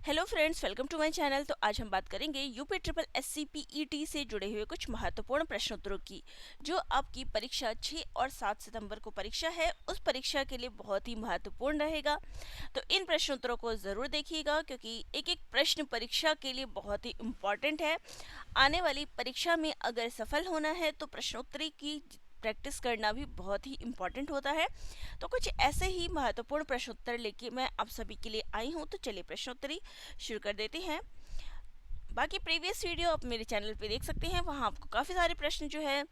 Hello friends, welcome to my channel. तो आज हम बात करेंगे यूपी ट्रिपल एससी पीईटी से जुड़े हुए कुछ महत्वपूर्ण प्रश्नोत्तरों की, जो आपकी परीक्षा 6 और 7 सितंबर को परीक्षा है, उस परीक्षा के लिए बहुत ही महत्वपूर्ण रहेगा। तो इन प्रश्नोत्तरों को ज़रूर देखिएगा, क्योंकि एक एक प्रश्न परीक्षा के लिए बहुत ही इम्पॉर्टेंट है। आने वाली परीक्षा में अगर सफल होना है तो प्रश्नोत्तरी की प्रैक्टिस करना भी बहुत ही इम्पॉर्टेंट होता है। तो कुछ ऐसे ही महत्वपूर्ण प्रश्नोत्तर लेके मैं आप सभी के लिए आई हूँ। तो चलिए प्रश्नोत्तरी शुरू कर देते हैं। बाकी प्रीवियस वीडियो आप मेरे चैनल पे देख सकते हैं, वहाँ आपको काफ़ी सारे प्रश्न जो है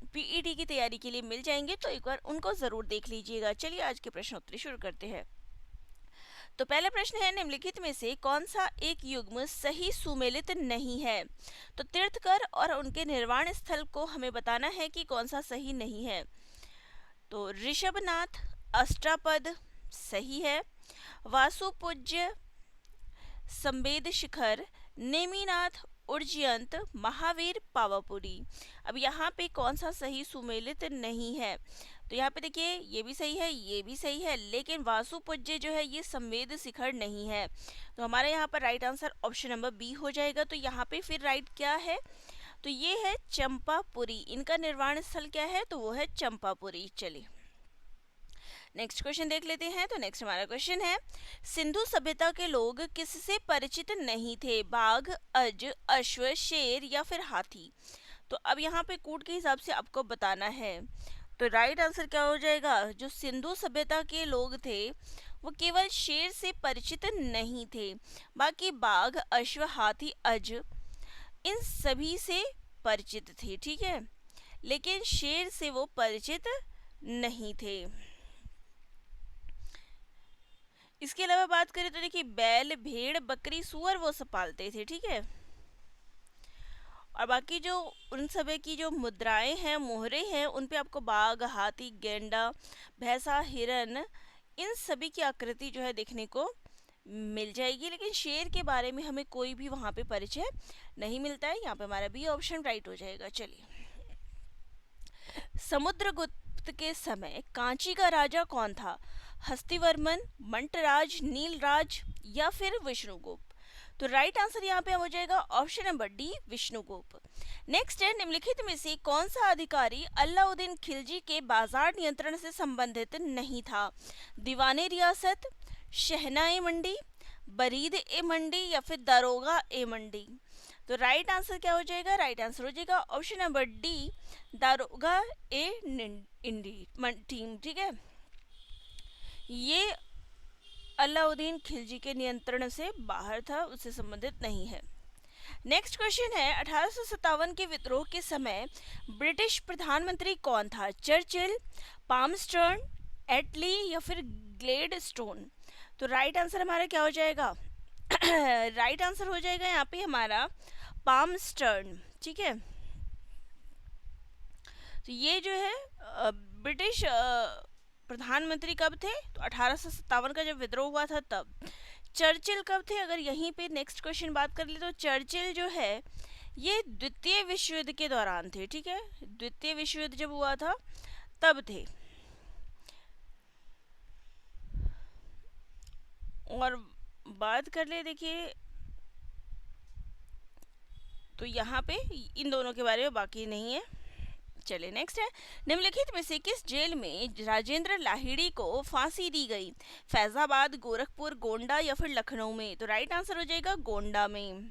पीईटी की तैयारी के लिए मिल जाएंगे, तो एक बार उनको ज़रूर देख लीजिएगा। चलिए आज के प्रश्नोत्तरी शुरू करते हैं। तो पहला प्रश्न है, निम्नलिखित में से कौन सा एक युग्म सही सुमेलित नहीं है? तो तीर्थकर और उनके निर्वाण स्थल को हमें बताना है कि कौन सा सही नहीं है। तो ऋषभनाथ अष्टापद सही है। वासुपूज्य संवेद शिखर नेमिनाथ उज्जयंत महावीर पावापुरी। अब यहाँ पे कौन सा सही सुमेलित नहीं है? तो यहाँ पे देखिए, ये भी सही है, ये भी सही है, लेकिन वासुपूज्य जो है ये संवेद शिखर नहीं है। तो हमारे यहाँ पर right answer option number B हो जाएगा। तो यहाँ पे फिर राइट क्या है? तो ये है चंपापुरी। इनका निर्वाण स्थल क्या है? तो वो है चंपापुरी। चलिए नेक्स्ट क्वेश्चन देख लेते हैं। तो नेक्स्ट हमारा क्वेश्चन है, सिंधु सभ्यता के लोग किससे परिचित नहीं थे? बाघ, अज, अश्व, शेर या फिर हाथी? तो अब यहाँ पे कूट के हिसाब से आपको बताना है। तो राइट आंसर क्या हो जाएगा? जो सिंधु सभ्यता के लोग थे वो केवल शेर से परिचित नहीं थे, बाकी बाघ, अश्व, हाथी, अज इन सभी से परिचित थे, ठीक है, लेकिन शेर से वो परिचित नहीं थे। इसके अलावा बात करें तो देखिए, बैल, भेड़, बकरी, सुअर वो सब पालते थे, ठीक है। और बाकी जो उन सभी की जो मुद्राएं हैं, मोहरे हैं, उन पे आपको बाघ, हाथी, गेंडा, भैंसा, हिरन इन सभी की आकृति जो है देखने को मिल जाएगी, लेकिन शेर के बारे में हमें कोई भी वहाँ पे परिचय नहीं मिलता है। यहाँ पे हमारा बी ऑप्शन राइट हो जाएगा। चलिए, समुद्रगुप्त के समय कांची का राजा कौन था? हस्तिवर्मन, मंटराज, नीलराज या फिर विष्णुगुप्त? तो राइट आंसर यहाँ पे हो जाएगा option number D, Vishnugupta. Next है, निम्नलिखित में से कौन सा अधिकारी अलाउद्दीन खिलजी के बाजार नियंत्रण से संबंधित नहीं था? दीवाने रियासत, शहनाए मंडी, बरीद ए मंडी या फिर दारोगा ए मंडी? तो राइट आंसर क्या हो जाएगा? राइट आंसर हो जाएगा ऑप्शन नंबर डी, दारोगा ए इंडी टीम, ठीक है। ये अलाउद्दीन खिलजी के नियंत्रण से बाहर था, उससे संबंधित नहीं है। नेक्स्ट क्वेश्चन है, 1857 के विद्रोह के समय ब्रिटिश प्रधानमंत्री कौन था? चर्चिल, पामस्टर्न, एटली या फिर ग्लेडस्टोन? तो राइट आंसर हमारा क्या हो जाएगा? राइट आंसर हो जाएगा यहाँ पे हमारा पामस्टर्न, ठीक है। तो ये जो है ब्रिटिश प्रधानमंत्री कब थे? तो 1857 का जब विद्रोह हुआ था तब। चर्चिल कब थे? अगर यहीं पे नेक्स्ट क्वेश्चन बात कर ले तो चर्चिल जो है ये द्वितीय विश्व युद्ध के दौरान थे, ठीक है। द्वितीय विश्व युद्ध जब हुआ था तब थे। और बात कर ले, देखिए, तो यहाँ पे इन दोनों के बारे में बाकी नहीं है। चलिए नेक्स्ट है, निम्नलिखित में से किस जेल में राजेंद्र लाहिड़ी को फांसी दी गई? फैजाबाद, गोरखपुर, गोंडा या फिर लखनऊ में? तो राइट आंसर हो जाएगा गोंडा में।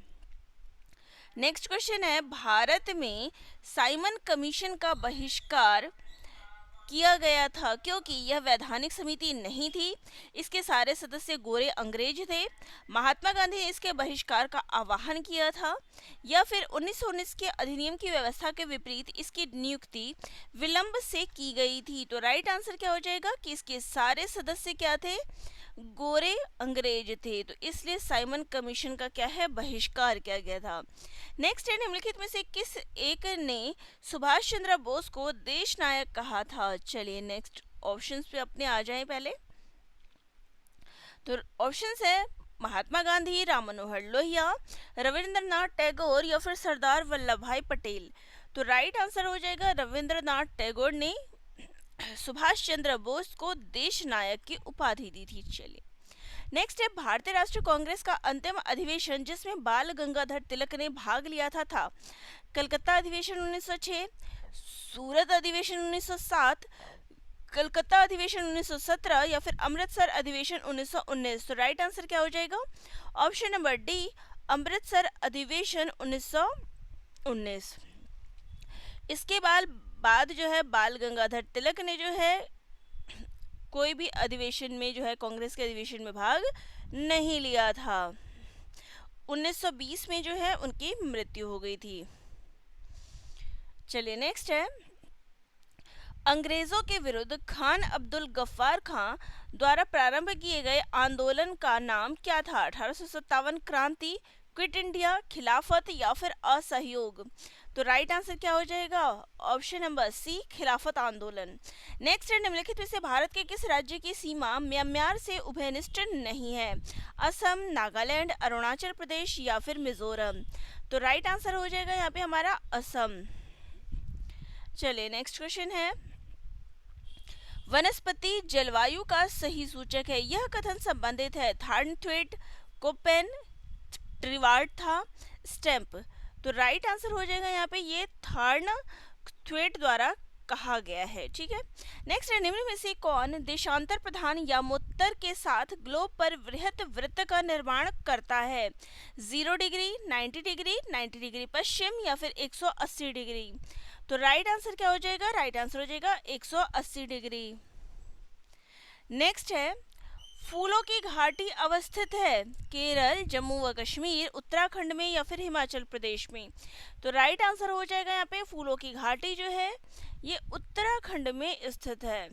नेक्स्ट क्वेश्चन है, भारत में साइमन कमीशन का बहिष्कार किया गया था क्योंकि यह वैधानिक समिति नहीं थी, इसके सारे सदस्य गोरे अंग्रेज थे, महात्मा गांधी ने इसके बहिष्कार का आह्वान किया था, या फिर 1919 के अधिनियम की व्यवस्था के विपरीत इसकी नियुक्ति विलंब से की गई थी? तो राइट आंसर क्या हो जाएगा कि इसके सारे सदस्य क्या थे? गोरे अंग्रेज थे, तो इसलिए साइमन कमीशन का क्या है? बहिष्कार किया गया था। नेक्स्ट है, निम्नलिखित में से किस एक ने सुभाष चंद्र बोस को देश नायक कहा था? चलिए नेक्स्ट ऑप्शंस पे अपने आ जाएं पहले। तो ऑप्शंस है महात्मा गांधी, राम मनोहर लोहिया, रविंद्रनाथ टैगोर या फिर सरदार वल्लभ भाई पटेल? तो राइट आंसर हो जाएगा रविंद्रनाथ टैगोर ने सुभाष चंद्र बोस को देश नायक की उपाधि दी थी। चलिए नेक्स्ट है भारतीय राष्ट्रीय कांग्रेस का अंतिम अधिवेशन जिसमें बाल गंगाधर तिलक ने भाग लिया था कलकत्ता अधिवेशन 1906, सूरत अधिवेशन 1907, कलकत्ता अधिवेशन 1917 या फिर अमृतसर अधिवेशन 1919। तो राइट आंसर क्या हो जाएगा? ऑप्शन नंबर डी, अमृतसर अधिवेशन 1919। इसके बाद जो है बाल गंगाधर तिलक ने जो है कोई भी अधिवेशन में जो है कांग्रेस के अधिवेशन में भाग नहीं लिया था। 1920 में जो है उनकी मृत्यु हो गई थी। चलिए नेक्स्ट है, अंग्रेजों के विरुद्ध खान अब्दुल गफ्फार खां द्वारा प्रारंभ किए गए आंदोलन का नाम क्या था? 1857 क्रांति, क्विट इंडिया, खिलाफत या फिर असहयोग। तो राइट आंसर क्या हो जाएगा? ऑप्शन नंबर सी, खिलाफत आंदोलन। नेक्स्ट है, निम्नलिखित में से भारत के किस राज्य की सीमा म्यांमार से उभयनिष्ठ नहीं है? असम, नागालैंड, अरुणाचल प्रदेश या फिर मिजोरम। तो राइट आंसर हो जाएगा यहाँ पे हमारा असम। चलिए नेक्स्ट क्वेश्चन है, वनस्पति जलवायु का सही सूचक है, यह कथन संबंधित है थार्नथ्वेट, कोपेन, ट्रिवार्था, स्टेम्प। तो राइट आंसर हो जाएगा यहाँ पे ये थार्नथ्वेट द्वारा कहा गया है। ठीक है, नेक्स्ट है, निम्न में से कौन देशांतर प्रधान यामोत्तर के साथ ग्लोब पर वृहत वृत्त का निर्माण करता है? 0 डिग्री, 90 डिग्री, 90 डिग्री पश्चिम या फिर 180 डिग्री। तो राइट आंसर क्या हो जाएगा? राइट आंसर हो जाएगा 180 डिग्री। नेक्स्ट है, फूलों की घाटी अवस्थित है केरल, जम्मू व कश्मीर, उत्तराखंड में या फिर हिमाचल प्रदेश में। तो राइट आंसर हो जाएगा यहाँ पे फूलों की घाटी जो है ये उत्तराखंड में स्थित है।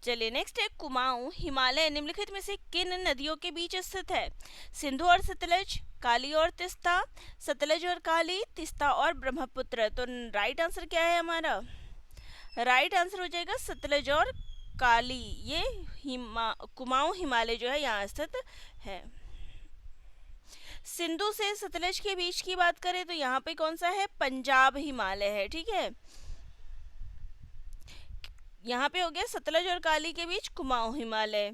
चलिए नेक्स्ट है, कुमाऊं हिमालय निम्नलिखित में से किन नदियों के बीच स्थित है? सिंधु और सतलज, काली और तिस्ता, सतलज और काली, तिस्ता और ब्रह्मपुत्र। तो राइट आंसर क्या है हमारा? राइट आंसर हो जाएगा सतलज और काली। ये कुमाऊं हिमालय जो है यहाँ स्थित है। सिंधु से सतलज के बीच की बात करें तो यहाँ पे कौन सा है? पंजाब हिमालय है। ठीक है, यहाँ पे हो गया सतलज और काली के बीच कुमाऊं हिमालय।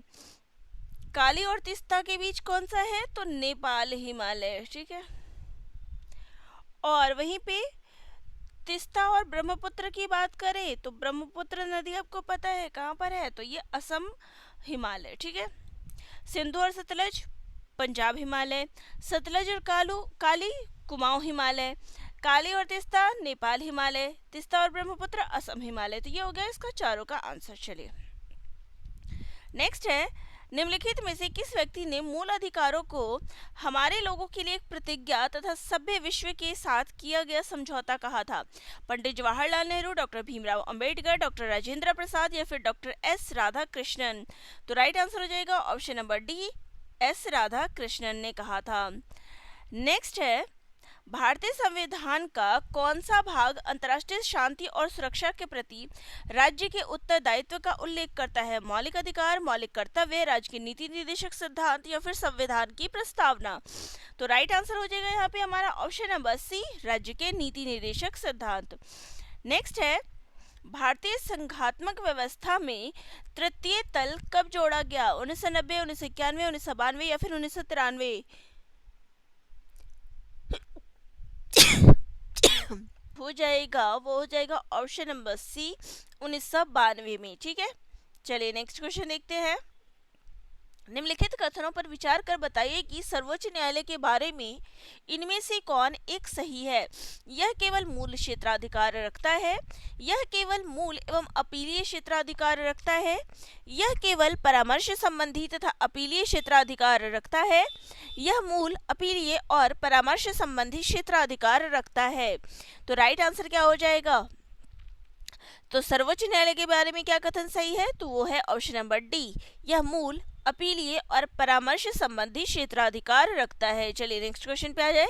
काली और तिस्ता के बीच कौन सा है? तो नेपाल हिमालय। ठीक है, और वहीं पे तिस्ता और ब्रह्मपुत्र की बात करें तो ब्रह्मपुत्र नदी आपको पता है कहाँ पर है? तो ये असम हिमालय। ठीक है, सिंधु और सतलज पंजाब हिमालय, सतलज और काली कुमाऊं हिमालय, काली और तिस्ता नेपाल हिमालय, तिस्ता और ब्रह्मपुत्र असम हिमालय। तो ये हो गया इसका चारों का आंसर। चलिए नेक्स्ट है, निम्नलिखित में से किस व्यक्ति ने मूल अधिकारों को हमारे लोगों के लिए एक प्रतिज्ञा तथा सभ्य विश्व के साथ किया गया समझौता कहा था? पंडित जवाहरलाल नेहरू, डॉक्टर भीमराव अंबेडकर, डॉक्टर राजेंद्र प्रसाद या फिर डॉक्टर एस राधा कृष्णन। तो राइट आंसर हो जाएगा option number D, S Radha Krishnan ने कहा था। नेक्स्ट है, भारतीय संविधान का कौन सा भाग अंतर्राष्ट्रीय शांति और सुरक्षा के प्रति राज्य के उत्तरदायित्व का उल्लेख करता है? मौलिक अधिकार, मौलिक कर्तव्य, राज्य के नीति निर्देशक सिद्धांत या फिर संविधान की प्रस्तावना। तो राइट आंसर हो जाएगा यहाँ पे हमारा ऑप्शन नंबर सी, राज्य के नीति निर्देशक सिद्धांत। नेक्स्ट है, भारतीय संघात्मक व्यवस्था में तृतीय तल कब जोड़ा गया? 1990, 1991, 1992 या फिर 1993। हो जाएगा वो हो जाएगा ऑप्शन नंबर सी, 1992 में। ठीक है, चलिए नेक्स्ट क्वेश्चन देखते हैं। निम्नलिखित कथनों पर विचार कर बताइए कि सर्वोच्च न्यायालय के बारे में इनमें से कौन एक सही है? यह केवल मूल क्षेत्राधिकार रखता है, यह केवल मूल एवं अपीलीय क्षेत्राधिकार रखता है, यह केवल परामर्श संबंधी तथा अपीलीय क्षेत्राधिकार रखता है, यह मूल, अपीलीय और परामर्श संबंधी क्षेत्राधिकार रखता है। तो राइट आंसर क्या हो जाएगा? तो सर्वोच्च न्यायालय के बारे में क्या कथन सही है? तो वो है ऑप्शन नंबर डी, यह मूल, अपीलीय और परामर्श संबंधी क्षेत्राधिकार रखता है। चलिए नेक्स्ट क्वेश्चन पे आ जाए।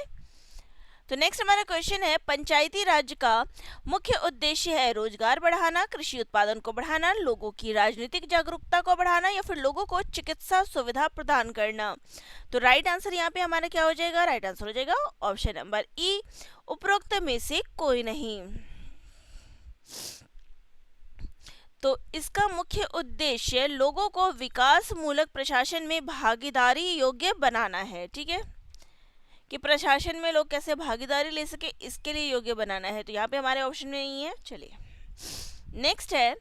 तो नेक्स्ट हमारा क्वेश्चन है, पंचायती राज का मुख्य उद्देश्य है रोजगार बढ़ाना, कृषि उत्पादन को बढ़ाना, लोगों की राजनीतिक जागरूकता को बढ़ाना या फिर लोगों को चिकित्सा सुविधा प्रदान करना। तो राइट आंसर यहाँ पे हमारा क्या हो जाएगा? राइट आंसर हो जाएगा ऑप्शन नंबर ई, उपरोक्त में से कोई नहीं। तो इसका मुख्य उद्देश्य लोगों को विकास मूलक प्रशासन में भागीदारी योग्य बनाना है। ठीक है, कि प्रशासन में लोग कैसे भागीदारी ले सके, इसके लिए योग्य बनाना है। तो यहाँ पे हमारे ऑप्शन में नहीं है। चलिए नेक्स्ट है,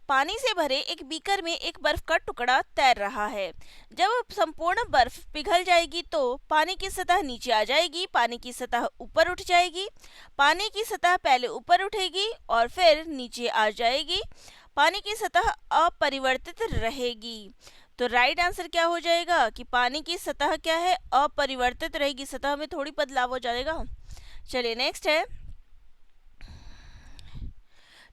पानी से भरे एक बीकर में एक बर्फ का टुकड़ा तैर रहा है। जब संपूर्ण बर्फ पिघल जाएगी तो पानी की सतह नीचे आ जाएगी, पानी की सतह ऊपर उठ जाएगी, पानी की सतह पहले ऊपर उठेगी और फिर नीचे आ जाएगी, पानी की सतह अपरिवर्तित रहेगी। तो राइट आंसर क्या हो जाएगा कि पानी की सतह क्या है, अपरिवर्तित रहेगी, सतह में थोड़ी बदलाव हो जाएगा। चलिए नेक्स्ट है,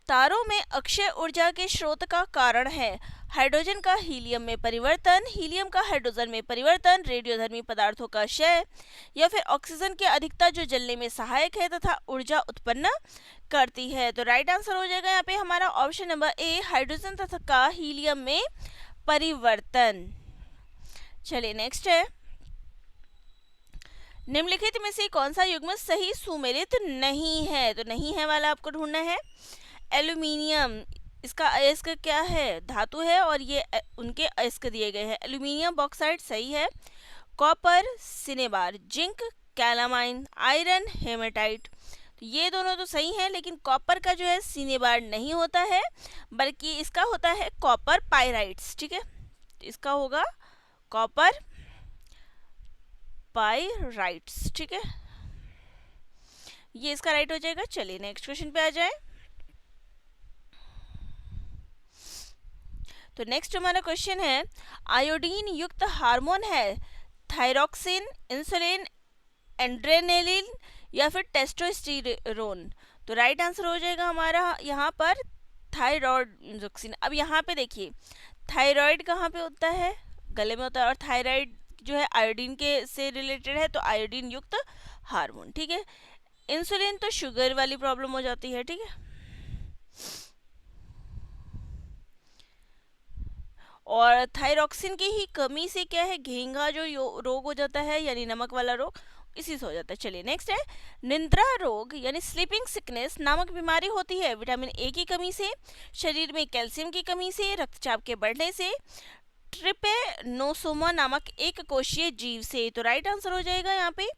तारों में अक्षय ऊर्जा के स्रोत का कारण है हाइड्रोजन का हीलियम में परिवर्तन, हीलियम का हाइड्रोजन में परिवर्तन, रेडियोधर्मी पदार्थों का क्षय, या फिर ऑक्सीजन की अधिकता जो जलने में सहायक है तथा ऊर्जा उत्पन्न करती है। तो राइट आंसर हो जाएगा यहाँ पे हमारा ऑप्शन नंबर ए, हाइड्रोजन तथा का हीलियम में परिवर्तन। चलिए नेक्स्ट है, निम्नलिखित में से कौन सा युग्म सही सुमेलित नहीं है। तो नहीं है वाला आपको ढूंढना है। एल्यूमिनियम, इसका अयस्क क्या है, धातु है और ये उनके अयस्क दिए गए हैं। एल्यूमिनियम बॉक्साइड सही है। Copper, cinnabar, zinc, calamine, iron, haematite, तो ये दोनों तो सही हैं, लेकिन कॉपर का जो है सिनेबार नहीं होता है, बल्कि इसका होता है कॉपर पाइराइट्स। ठीक है, इसका होगा कॉपर पाइराइट्स। ठीक है, ये इसका राइट हो जाएगा। चलिए नेक्स्ट क्वेश्चन पे आ जाए। तो नेक्स्ट हमारा क्वेश्चन है, आयोडीन युक्त हार्मोन है थायरॉक्सिन, इंसुलिन, एड्रेनलिन या फिर टेस्टोस्टेरोन। तो राइट आंसर हो जाएगा हमारा यहाँ पर थायरॉक्सिन। अब यहाँ पे देखिए, थायराइड कहाँ पे होता है, गले में होता है, और थायराइड जो है आयोडीन के से रिलेटेड है, तो आयोडीन युक्त हार्मोन। ठीक है, इंसुलिन तो शुगर वाली प्रॉब्लम हो जाती है। ठीक है, और थायरॉक्सिन की ही कमी से क्या है, घेंघा जो रोग हो जाता है, यानी नमक वाला रोग, इसी से हो जाता है। चलिए नेक्स्ट है, निद्रा रोग यानी स्लीपिंग सिकनेस नामक बीमारी होती है विटामिन ए की कमी से, शरीर में कैल्शियम की कमी से, रक्तचाप के बढ़ने से, ट्रिपेनोसोमा नामक एक कोशीय जीव से। तो राइट आंसर हो जाएगा यहाँ पे,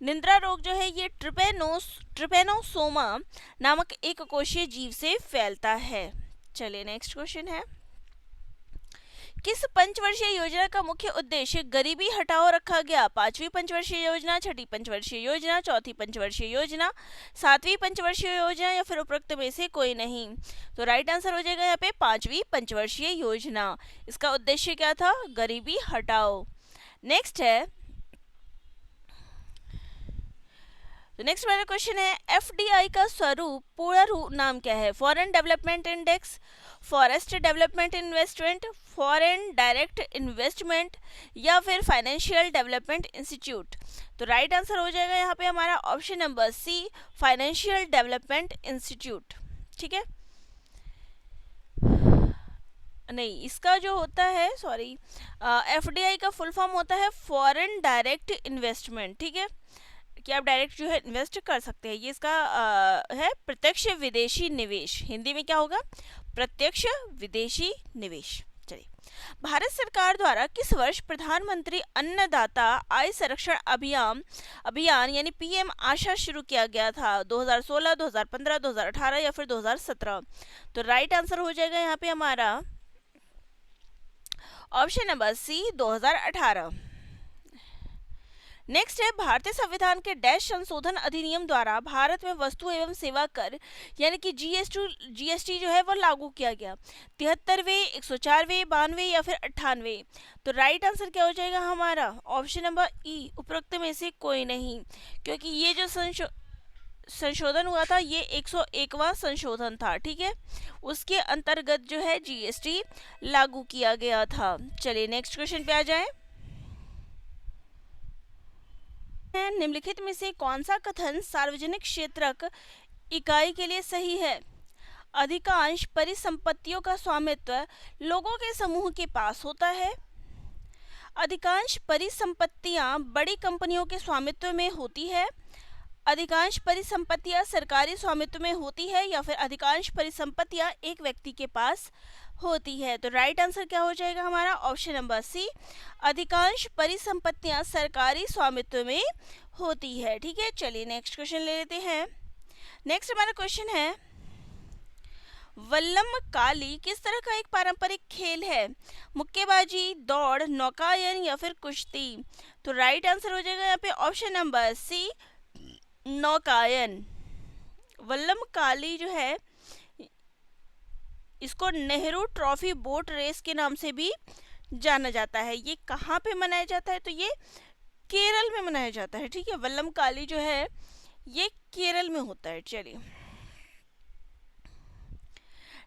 निद्रा रोग जो है ये ट्रिपेनोसोमा नामक एक कोशीय जीव से फैलता है। चलिए नेक्स्ट क्वेश्चन है, किस पंचवर्षीय योजना का मुख्य उद्देश्य गरीबी हटाओ रखा गया। पांचवी पंचवर्षीय योजना, छठी पंचवर्षीय योजना, चौथी पंचवर्षीय योजना, सातवीं पंचवर्षीय योजना या फिर उपरोक्त में से कोई नहीं। तो राइट आंसर हो जाएगा यहाँ पे पांचवी पंचवर्षीय योजना। इसका उद्देश्य क्या था, गरीबी हटाओ। नेक्स्ट है, तो नेक्स्ट मेरा क्वेश्चन है, एफडीआई का स्वरूप पूर्ण नाम क्या है। Foreign development index, forest development investment, foreign direct investment या फिर फाइनेंशियल डेवलपमेंट इंस्टीट्यूट। तो राइट आंसर हो जाएगा यहाँ पे हमारा option number C, financial development institute. ठीक है, नहीं, इसका जो होता है, सॉरी, एफडीआई का फुल फॉर्म होता है फॉरेन डायरेक्ट इन्वेस्टमेंट। ठीक है, कि आप डायरेक्ट जो है इन्वेस्ट कर सकते हैं। ये इसका है प्रत्यक्ष विदेशी निवेश, हिंदी में क्या होगा, प्रत्यक्ष विदेशी निवेश। चलिए, भारत सरकार द्वारा किस वर्ष प्रधानमंत्री अन्नदाता आय संरक्षण अभियान यानी पीएम आशा शुरू किया गया था। 2016, 2015, 2018 या फिर 2017। तो राइट आंसर हो जाएगा यहाँ पे हमारा ऑप्शन नंबर सी, 2018। नेक्स्ट है, भारतीय संविधान के डैश संशोधन अधिनियम द्वारा भारत में वस्तु एवं सेवा कर यानी कि जीएसटी जो है वो लागू किया गया। 73वें, 104वें, 92वें या फिर 98वें। तो राइट आंसर क्या हो जाएगा हमारा ऑप्शन नंबर ई, उपरोक्त में से कोई नहीं, क्योंकि ये जो संशोधन हुआ था ये 101वां संशोधन था। ठीक है, उसके अंतर्गत जो है जीएसटी लागू किया गया था। चलिए नेक्स्ट क्वेश्चन पे आ जाए। निम्नलिखित में से कौन सा कथन सार्वजनिक क्षेत्रक इकाई के लिए सही है। अधिकांश परिसंपत्तियों का स्वामित्व लोगों के समूह के पास होता है। अधिकांश परिसंपत्तियां बड़ी कंपनियों के स्वामित्व में होती है। अधिकांश परिसंपत्तियां सरकारी स्वामित्व में होती है या फिर अधिकांश परिसंपत्तियां एक व्यक्ति के पास होती है? तो राइट आंसर क्या हो जाएगा हमारा? ऑप्शन नंबर सी, अधिकांश परिसंपत्तियां सरकारी स्वामित्व में होती है। ठीक है, चलिए नेक्स्ट क्वेश्चन ले लेते हैं। नेक्स्ट हमारा क्वेश्चन है, वल्लमकाली किस तरह का एक पारंपरिक खेल है? मुक्केबाजी, दौड़, नौकायन या फिर कुश्ती? तो राइट आंसर हो जाएगा यहाँ पे ऑप्शन नंबर सी, नौकायन। वल्लमकाली जो है इसको नेहरू ट्रॉफी बोट रेस के नाम से भी जाना जाता है। ये कहाँ पे मनाया जाता है? तो ये केरल में मनाया जाता है। ठीक है, वल्लमकाली जो है ये केरल में होता है। चलिए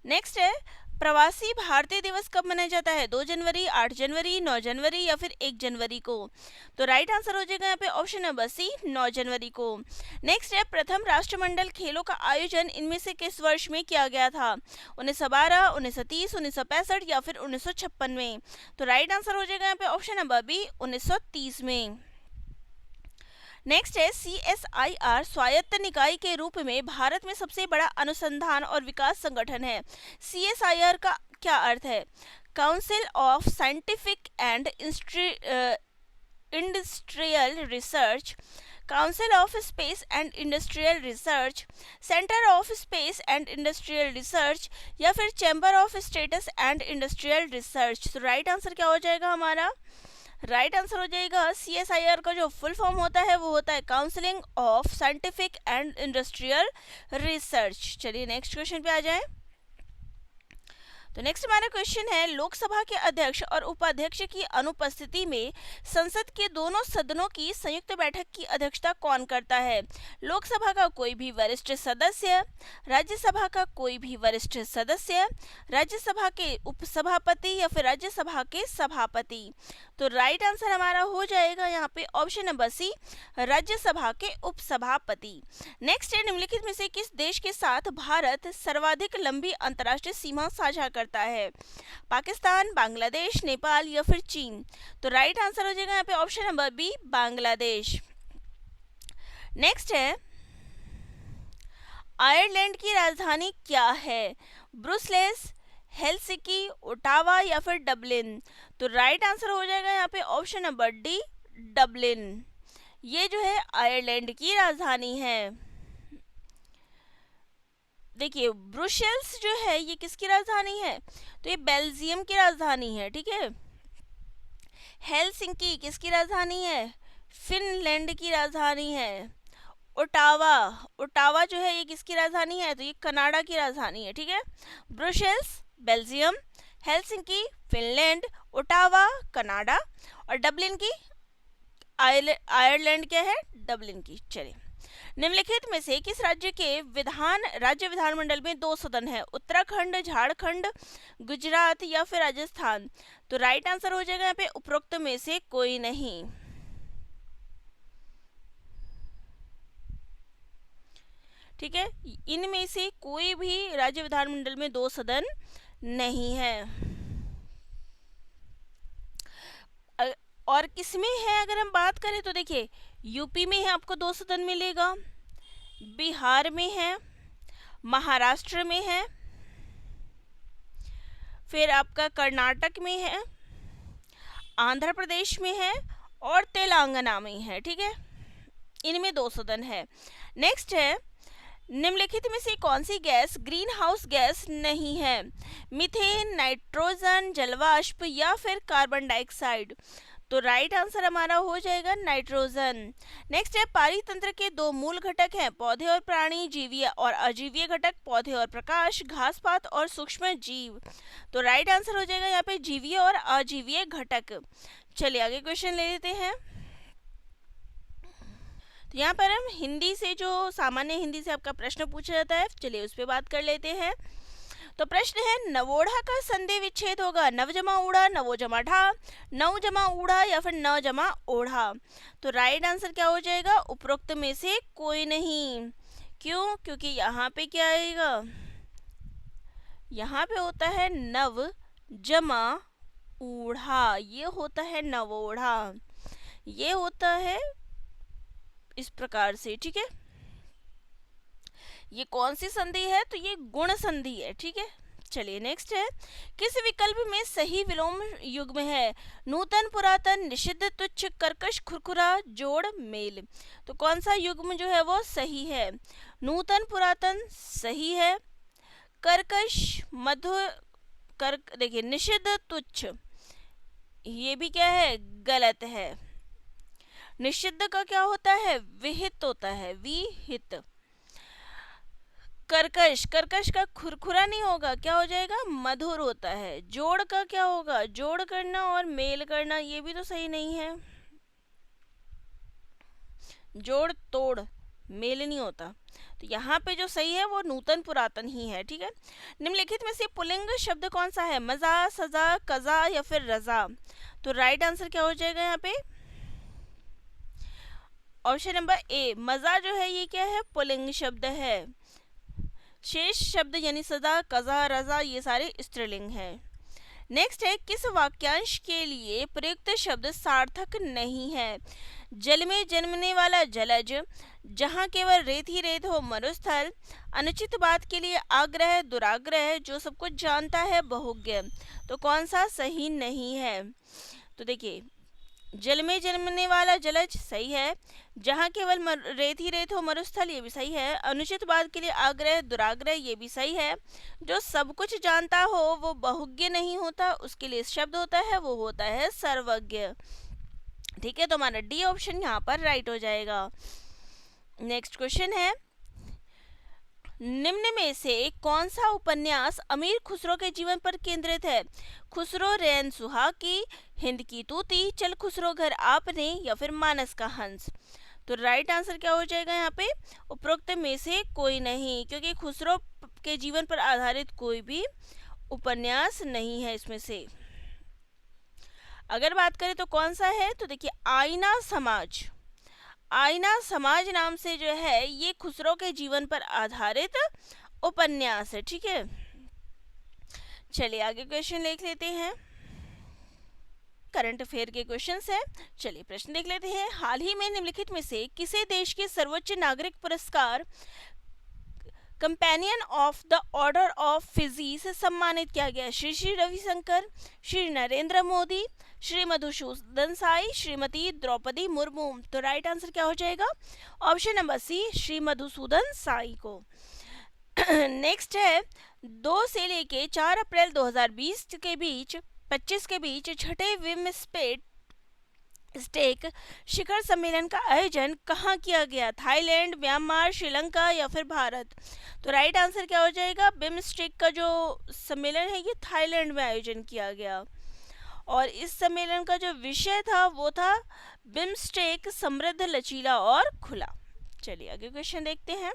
नेक्स्ट है, प्रवासी भारतीय दिवस कब मनाया जाता है? 2 जनवरी, 8 जनवरी, 9 जनवरी या फिर 1 जनवरी को? तो राइट आंसर हो जाएगा यहाँ पे ऑप्शन नंबर सी, 9 जनवरी को। नेक्स्ट है, प्रथम राष्ट्रमंडल खेलों का आयोजन इनमें से किस वर्ष में किया गया था? 1912, 1930, 1965 या फिर 1956 में? तो राइट आंसर हो जाएगा यहाँ पे ऑप्शन नंबर बी, 1930 में। नेक्स्ट है, CSIR स्वायत्त निकाय के रूप में भारत में सबसे बड़ा अनुसंधान और विकास संगठन है। CSIR का क्या अर्थ है? Council of scientific and industrial research, council of space and industrial research, centre of space and industrial research या फिर chamber of status and industrial research? तो राइट आंसर क्या हो जाएगा हमारा? राइट आंसर हो जाएगा CSIR का जो फुल फॉर्म होता है वो होता है counselling of scientific and industrial research. चलिए नेक्स्ट क्वेश्चन पे आ जाए। तो नेक्स्ट हमारा क्वेश्चन है, लोकसभा के अध्यक्ष और उपाध्यक्ष की अनुपस्थिति में संसद के दोनों सदनों की संयुक्त बैठक की अध्यक्षता कौन करता है? लोकसभा का कोई भी वरिष्ठ सदस्य, राज्यसभा का कोई भी वरिष्ठ सदस्य, राज्यसभा के उपसभापति या फिर राज्यसभा के सभापति? तो राइट आंसर हमारा हो जाएगा यहाँ पे ऑप्शन नंबर सी, राज्यसभा के उपसभापति। नेक्स्ट है, निम्नलिखित में से किस देश के साथ भारत सर्वाधिक लंबी अंतर्राष्ट्रीय सीमा साझा करता है? पाकिस्तान, बांग्लादेश, नेपाल या फिर चीन? तो राइट आंसर हो जाएगा यहाँ पे option number B, Bangladesh. Next है, आयरलैंड की राजधानी क्या है? ब्रुसेल्स, हेलसिंकी, ओटावा या फिर डबलिन? तो राइट आंसर हो जाएगा यहाँ पे ऑप्शन नंबर डी, डबलिन। ये जो है आयरलैंड की राजधानी है। देखिए ब्रुसेल्स जो है ये किसकी राजधानी है? तो ये बेल्जियम की राजधानी है। ठीक है, हेलसिंकी किसकी राजधानी है? फिनलैंड की राजधानी है। ओटावा जो है ये किसकी राजधानी है? तो ये कनाडा की राजधानी है। ठीक है, Brussels Belgium, Helsinki Finland, Ottawa Canada और डबलिन की आयरलैंड क्या है? डबलिन की। चलिए, निम्नलिखित में से किस राज्य के राज्य विधानमंडल में 2 सदन है? उत्तराखंड, झारखंड, गुजरात या फिर राजस्थान? तो राइट आंसर हो जाएगा यहाँ पे उपरोक्त में से कोई नहीं। ठीक है, इनमें से कोई भी राज्य विधानमंडल में 2 सदन नहीं है। और किसमें है अगर हम बात करें तो देखिए, यूपी में है आपको 2 सदन मिलेगा, बिहार में है, महाराष्ट्र में है, फिर आपका कर्नाटक में है, आंध्र प्रदेश में है और तेलंगाना में है। ठीक है, इनमें 2 सदन है। नेक्स्ट है, निम्नलिखित में से कौन सी गैस ग्रीन हाउस गैस नहीं है? मीथेन, नाइट्रोजन, जलवाष्प या फिर कार्बन डाइऑक्साइड? तो राइट आंसर हमारा हो जाएगा नाइट्रोजन। नेक्स्ट है, पारितंत्र के 2 मूल घटक हैं, पौधे और प्राणी, जीवीय और अजीवीय घटक, पौधे और प्रकाश, घास पात और सूक्ष्म जीव? तो राइट आंसर हो जाएगा यहाँ पे जीवीय और अजीवीय घटक। चलिए आगे क्वेश्चन ले लेते हैं। तो यहाँ पर हम हिंदी से जो सामान्य हिंदी से आपका प्रश्न पूछा जाता है, चलिए उस पर बात कर लेते हैं। तो प्रश्न है, नवोढ़ा का संधि विच्छेद होगा नव जमा ऊढ़ा, नवो जमा ढा, नव जमा ऊढ़ा या फिर न जमा ओढ़ा? तो राइट आंसर क्या हो जाएगा? उपरोक्त में से कोई नहीं। क्यों? क्योंकि यहाँ पे क्या आएगा? यहाँ पे होता है नव जमा ऊढ़ा, ये होता है नवोढ़ा, ये होता है इस प्रकार से। ठीक है, ये कौन सी संधि है? तो ये गुण संधि है, ठीक है। चलिए नेक्स्ट है, किस विकल्प में सही विलोम युग्म है? नूतन, पुरातन, निषिद्ध, तुच्छ, कर्कश, खुरखुरा, जोड़, मेल। तो कौन सा युग्म जो है वो सही है? नूतन, पुरातन सही है, कर्कश, मधुर, देखिए निषिद्ध, तुच्छ, ये भी क्या है? गलत है। निषिद्ध का क्या होता है? विहित होता है, विहित। कर्कश, कर्कश का खुरखुरा नहीं होगा, क्या हो जाएगा? मधुर होता है। जोड़ का क्या होगा? जोड़ करना और मेल करना, ये भी तो सही नहीं है। जोड़ तोड़, मेल नहीं होता। तो यहाँ पे जो सही है वो नूतन पुरातन ही है, ठीक है। निम्नलिखित में से पुल्लिंग शब्द कौन सा है? मजा, सजा, कजा या फिर रजा। तो राइट आंसर क्या हो जाएगा यहाँ पे? ऑप्शन नंबर ए, मजा जो है ये क्या है? पुल्लिंग शब्द है। शेष शब्द यानी सदा, कजा, रजा ये सारे स्त्रीलिंग हैं। नेक्स्ट है, किस वाक्यांश के लिए प्रयुक्त शब्द सार्थक नहीं है? जल में जन्मने वाला जलज, जहाँ केवल रेत ही रेत हो मरुस्थल, अनुचित बात के लिए आग्रह, दुराग्रह, जो सब कुछ जानता है बहुज्ञ। तो कौन सा सही नहीं है? तो देखिए, जल में जन्मने वाला जलज सही है, जहाँ केवल रेत ही रेत हो मरुस्थल ये भी सही है, अनुचित बात के लिए आग्रह, दुराग्रह ये भी सही है, जो सब कुछ जानता हो वो बहुज्ञ नहीं होता, उसके लिए शब्द होता है वो होता है सर्वज्ञ। ठीक है, तो हमारा डी ऑप्शन यहाँ पर राइट हो जाएगा। नेक्स्ट क्वेश्चन है, निम्न में से कौन सा उपन्यास अमीर खुसरो के जीवन पर केंद्रित है? खुसरो रैन सुहागी, हिंद की तूती, चल खुसरो घर आपने या फिर मानस का हंस। तो राइट आंसर क्या हो जाएगा यहाँ पे? उपरोक्त में से कोई नहीं, क्योंकि खुसरो के जीवन पर आधारित कोई भी उपन्यास नहीं है इसमें से। अगर बात करें तो कौन सा है? तो देखिए, आईना समाज, आईना समाज नाम से जो है ये खुसरो के जीवन पर आधारित उपन्यास है, ठीक है। चलिए आगे क्वेश्चन देख लेते हैं, करंट अफेयर के क्वेश्चंस है। चलिए प्रश्न देख लेते हैं, हाल ही में निम्नलिखित में से किसे देश के सर्वोच्च नागरिक पुरस्कार companion of the order of Fiji से सम्मानित किया गया? श्री श्री रविशंकर, श्री नरेंद्र मोदी, श्री मधुसूदन साई, श्रीमती द्रौपदी मुर्मू। तो राइट आंसर क्या हो जाएगा? Option number C, Shri Madhusudan Sai को। नेक्स्ट है, 2 से लेके 4 अप्रैल 2020 के बीच 25 के बीच छठे विम्स्पेट स्टेक शिखर सम्मेलन का आयोजन कहाँ किया गया? थाईलैंड, म्यांमार, श्रीलंका या फिर भारत। तो राइट आंसर क्या हो जाएगा? बिम्स्टेक का जो सम्मेलन है ये थाईलैंड में आयोजन किया गया, और इस सम्मेलन का जो विषय था वो था बिम्स्टेक समृद्ध, लचीला और खुला। चलिए आगे क्वेश्चन देखते हैं।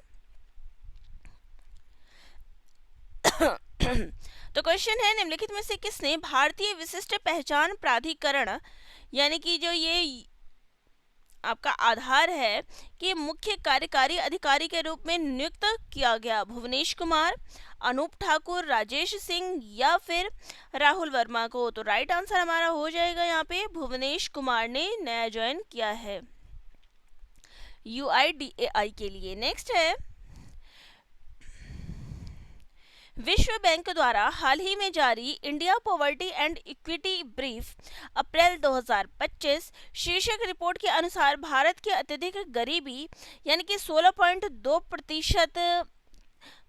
तो क्वेश्चन है, निम्नलिखित में से किसने भारतीय विशिष्ट पहचान प्राधिकरण यानी कि जो ये आपका आधार है कि मुख्य कार्यकारी अधिकारी के रूप में नियुक्त किया गया? भुवनेश कुमार, अनूप ठाकुर, राजेश सिंह या फिर राहुल वर्मा को। तो राइट आंसर हमारा हो जाएगा यहाँ पे भुवनेश कुमार ने नया ज्वाइन किया है UIDAI के लिए। नेक्स्ट है, विश्व बैंक द्वारा हाल ही में जारी India poverty and equity brief April 2025 शीर्षक रिपोर्ट के अनुसार भारत की अत्यधिक गरीबी यानी कि 16.2%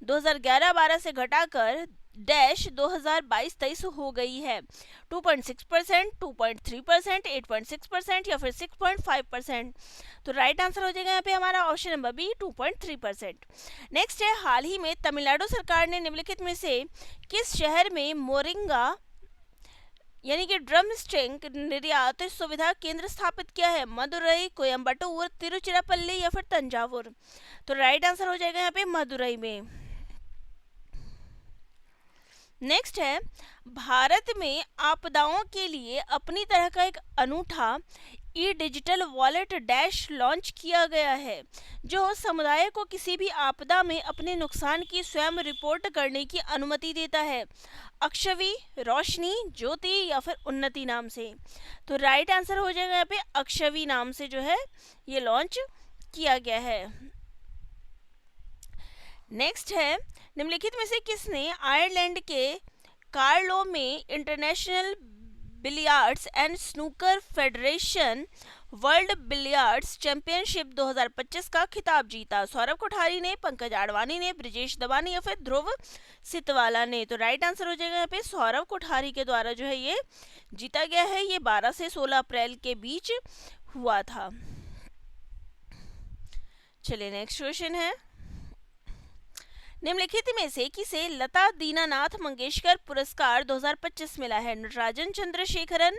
2011-12 से घटाकर डैश 2022-23 हो गई है। 2.6%, 2.3%, 8.6% या फिर 6.5%। तो राइट आंसर हो जाएगा यहाँ पे हमारा ऑप्शन नंबर बी, 2.3%। नेक्स्ट है, हाल ही में तमिलनाडु सरकार ने निम्नलिखित में से किस शहर में मोरिंगा यानी कि ड्रम स्टिंग निर्यात सुविधा केंद्र स्थापित किया है? मदुरई, कोयम्बटूर, तिरुचिरापल्ली या फिर तंजावुर। तो राइट आंसर हो जाएगा यहाँ पे मदुरई में। नेक्स्ट है, भारत में आपदाओं के लिए अपनी तरह का एक अनूठा ई डिजिटल वॉलेट डैश लॉन्च किया गया है जो समुदाय को किसी भी आपदा में अपने नुकसान की स्वयं रिपोर्ट करने की अनुमति देता है? अक्षवी, रोशनी, ज्योति या फिर उन्नति नाम से। तो राइट आंसर हो जाएगा यहाँ पे अक्षवी नाम से जो है ये लॉन्च किया गया है। नेक्स्ट है, निम्नलिखित में से किसने आयरलैंड के कार्लो में international billiards and snooker federation world billiards championship 2025 का खिताब जीता? सौरभ कोठारी ने, पंकज आडवाणी ने, ब्रिजेश दबानी या फिर ध्रुव सितवाला ने? तो राइट आंसर हो जाएगा यहाँ पे सौरभ कोठारी के द्वारा जो है ये जीता गया है। ये 12 से 16 अप्रैल के बीच हुआ था। चलिए नेक्स्ट क्वेश्चन है, निम्नलिखित में से किसे लता दीनानाथ मंगेशकर पुरस्कार 2025 मिला है? नटराजन चंद्रशेखरन,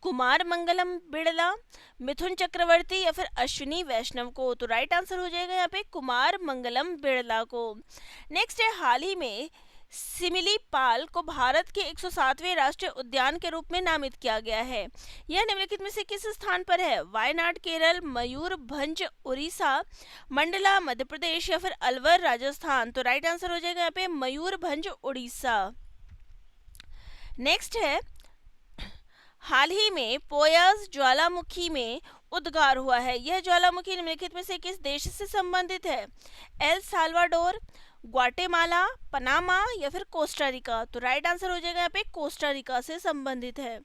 कुमार मंगलम बिड़ला, मिथुन चक्रवर्ती या फिर अश्विनी वैष्णव को? तो राइट आंसर हो जाएगा यहाँ पे कुमार मंगलम बिड़ला को। नेक्स्ट है, हाल ही में सिमिलीपाल को भारत के 107वें राष्ट्रीय उद्यान के रूप में नामित किया गया है। यह निम्नलिखित में से किस स्थान पर है? वायनाड केरल, मयूरभंज उड़ीसा, मंडला मध्य प्रदेश या फिर अलवर राजस्थान? तो राइट आंसर हो जाएगा यहाँ पे मयूरभंज उड़ीसा। नेक्स्ट है, हाल ही में पोयाज ज्वालामुखी में उद्गार हुआ है। यह ज्वालामुखी निम्नलिखित में से किस देश से संबंधित है? एल साल्वाडोर, ग्वाटेमाला, पनामा या फिर कोस्टा रिका? तो राइट आंसर हो जाएगा यहाँ पे कोस्टा रिका से संबंधित है।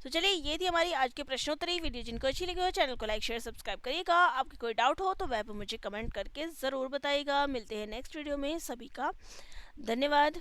तो चलिए, ये थी हमारी आज की प्रश्नोत्तरी वीडियो। जिनको अच्छी लगी हो चैनल को लाइक शेयर सब्सक्राइब करिएगा। आपकी कोई डाउट हो तो वह पे मुझे कमेंट करके ज़रूर बताइएगा। मिलते हैं नेक्स्ट वीडियो में। सभी का धन्यवाद।